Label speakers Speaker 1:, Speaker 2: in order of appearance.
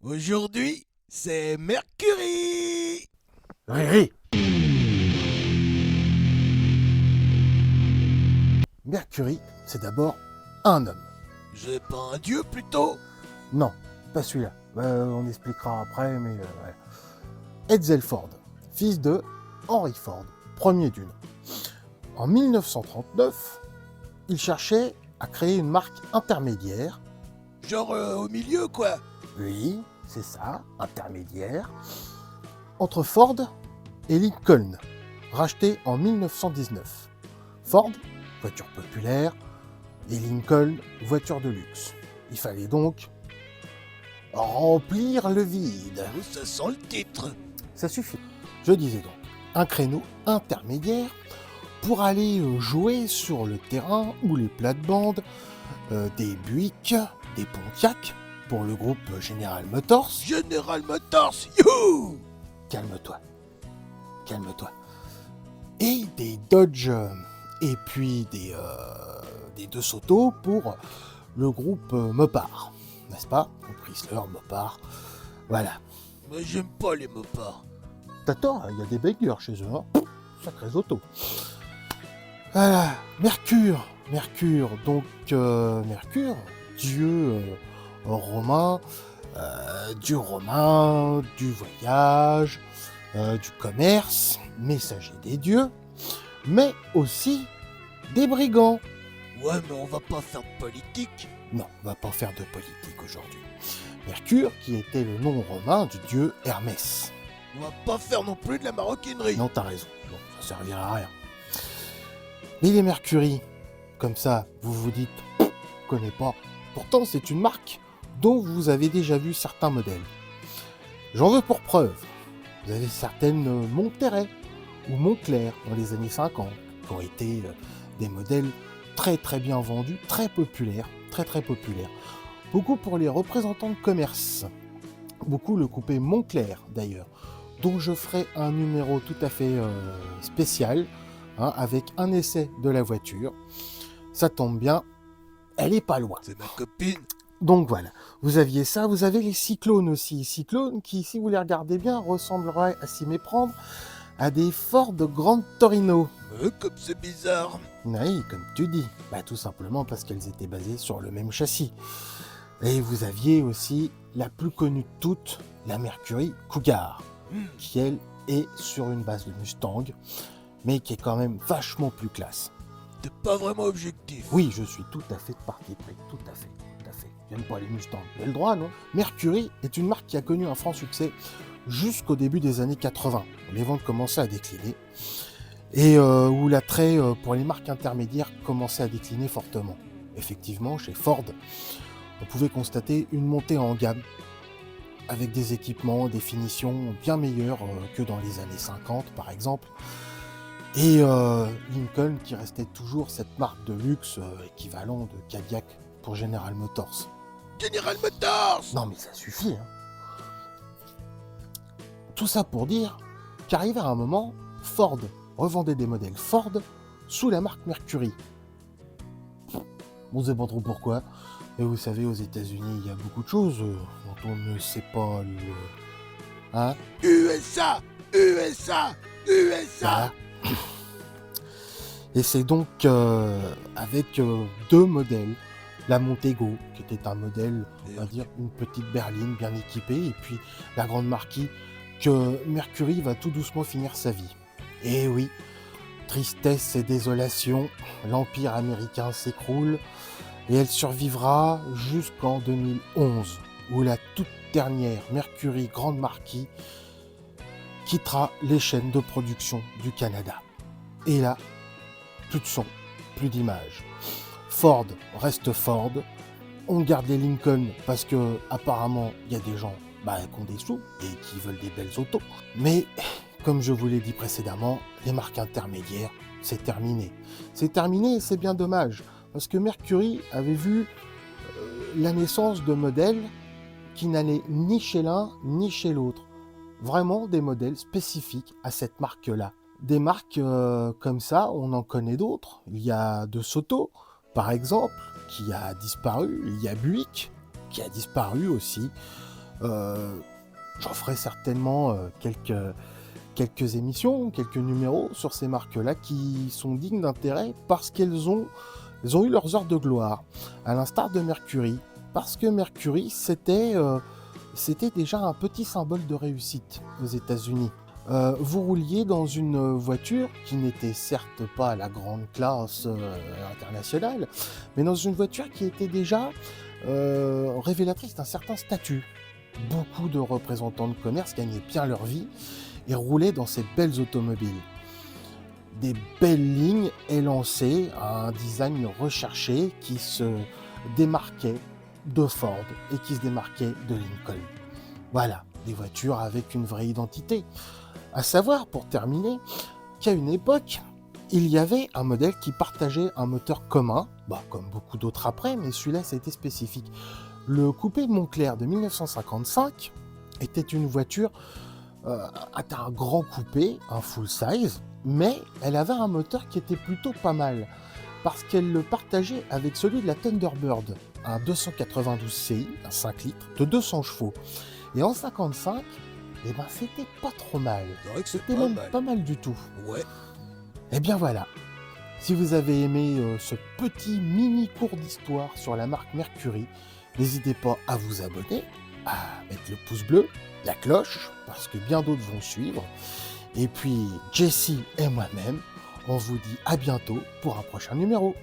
Speaker 1: Aujourd'hui, c'est Mercury.
Speaker 2: Riri. Mercury, c'est d'abord un homme.
Speaker 1: C'est pas un dieu plutôt?
Speaker 2: Non, pas celui-là. On expliquera après, mais ouais. Edsel Ford, fils de Henry Ford, premier du nom. En 1939, il cherchait à créer une marque intermédiaire.
Speaker 1: Genre au milieu quoi.
Speaker 2: Oui, c'est ça, intermédiaire, entre Ford et Lincoln, racheté en 1919. Ford, voiture populaire, et Lincoln, voiture de luxe. Il fallait donc remplir le vide.
Speaker 1: Oh, ça sent le titre.
Speaker 2: Ça suffit. Je disais donc, un créneau intermédiaire pour aller jouer sur le terrain où les plates-bandes, des Buick, des Pontiac, pour le groupe General Motors.
Speaker 1: General Motors, youhou.
Speaker 2: Calme-toi. Calme-toi. Et des Dodge, et puis des Deux Autos pour le groupe Mopar. N'est-ce pas? Chrysler, Mopar. Voilà.
Speaker 1: Moi j'aime pas les mopards.
Speaker 2: T'as tort, il y a des bangers chez eux. Hein. Sacrés autos. Voilà. Mercure. Mercure, donc Mercure, dieu romain, dieu romain, du voyage, du commerce, messager des dieux, mais aussi des brigands.
Speaker 1: Ouais, mais on va pas faire de politique.
Speaker 2: Non, on va pas faire de politique aujourd'hui. Mercure, qui était le nom romain du dieu Hermès.
Speaker 1: On va pas faire non plus de la maroquinerie.
Speaker 2: Non, t'as raison. Bon, ça servira à rien. Mais les Mercury, comme ça, vous vous dites, je connais pas. Pourtant, c'est une marque dont vous avez déjà vu certains modèles. J'en veux pour preuve. Vous avez certaines Montterrey ou Montclair dans les années 50, qui ont été des modèles très très bien vendus, très populaires, très populaires. Beaucoup pour les représentants de commerce. Beaucoup le coupé Montclair d'ailleurs, dont je ferai un numéro tout à fait spécial, hein, avec un essai de la voiture. Ça tombe bien, elle est pas loin.
Speaker 1: C'est ma copine.
Speaker 2: Donc voilà, vous aviez ça, vous avez les cyclones aussi. Cyclones qui, si vous les regardez bien, ressembleraient à s'y méprendre à des Ford Grand Torino.
Speaker 1: Comme c'est bizarre.
Speaker 2: Oui, comme tu dis, tout simplement parce qu'elles étaient basées sur le même châssis. Et vous aviez aussi la plus connue de toutes, la Mercury Cougar, qui elle est sur une base de Mustang, mais qui est quand même vachement plus classe.
Speaker 1: T'es pas vraiment objectif.
Speaker 2: Oui, je suis tout à fait de parti pris, tout à fait. J'aime pas les Mustangs, j'ai le droit, non? Mercury est une marque qui a connu un franc succès jusqu'au début des années 80. Les ventes commençaient à décliner, et où l'attrait pour les marques intermédiaires commençait à décliner fortement. Effectivement, chez Ford, on pouvait constater une montée en gamme, avec des équipements, des finitions bien meilleures que dans les années 50 par exemple. Et Lincoln qui restait toujours cette marque de luxe équivalent de Cadillac pour General Motors.
Speaker 1: General Motors.
Speaker 2: Non mais ça suffit. Hein. Tout ça pour dire qu'arrivé à un moment, Ford revendait des modèles Ford sous la marque Mercury. On ne sait pas trop pourquoi. Et vous savez, aux États-Unis, il y a beaucoup de choses dont on ne sait pas le... Hein?
Speaker 1: USA. USA. USA.
Speaker 2: Voilà. Et c'est donc avec deux modèles. La Montego, qui était un modèle, on va dire, une petite berline bien équipée, et puis la Grande Marquis, que Mercury va tout doucement finir sa vie. Et oui, tristesse et désolation, l'Empire américain s'écroule, et elle survivra jusqu'en 2011, où la toute dernière Mercury Grande Marquis quittera les chaînes de production du Canada. Et là, plus de son, plus d'image. Ford reste Ford, on garde les Lincoln parce que apparemment il y a des gens qui ont des sous et qui veulent des belles autos. Mais comme je vous l'ai dit précédemment, les marques intermédiaires, c'est terminé. C'est terminé et c'est bien dommage parce que Mercury avait vu la naissance de modèles qui n'allaient ni chez l'un ni chez l'autre. Vraiment des modèles spécifiques à cette marque-là. Des marques comme ça, on en connaît d'autres. Il y a De Soto, par exemple, qui a disparu. Il y a Buick, qui a disparu aussi. J'en ferai certainement quelques émissions, quelques numéros sur ces marques-là qui sont dignes d'intérêt parce elles ont eu leurs heures de gloire, à l'instar de Mercury. Parce que Mercury, c'était déjà un petit symbole de réussite aux États-Unis. Vous rouliez dans une voiture qui n'était certes pas la grande classe internationale, mais dans une voiture qui était déjà révélatrice d'un certain statut. Beaucoup de représentants de commerce gagnaient bien leur vie et roulaient dans ces belles automobiles. Des belles lignes élancées à un design recherché qui se démarquait de Ford et qui se démarquait de Lincoln. Voilà, des voitures avec une vraie identité. À savoir, pour terminer, qu'à une époque, il y avait un modèle qui partageait un moteur commun, comme beaucoup d'autres après, mais celui-là c'était spécifique. Le coupé Montclair de 1955 était une voiture, était un grand coupé, un full size, mais elle avait un moteur qui était plutôt pas mal, parce qu'elle le partageait avec celui de la Thunderbird, un 292 CI, un 5 litres, de 200 chevaux. Et en 55, c'était pas trop mal.
Speaker 1: C'est vrai que c'est
Speaker 2: C'était
Speaker 1: pas
Speaker 2: même
Speaker 1: mal.
Speaker 2: pas mal du tout.
Speaker 1: Ouais.
Speaker 2: Et bien voilà. Si vous avez aimé ce petit mini cours d'histoire sur la marque Mercury, n'hésitez pas à vous abonner, à mettre le pouce bleu, la cloche, parce que bien d'autres vont suivre. Et puis, Jessie et moi-même, on vous dit à bientôt pour un prochain numéro.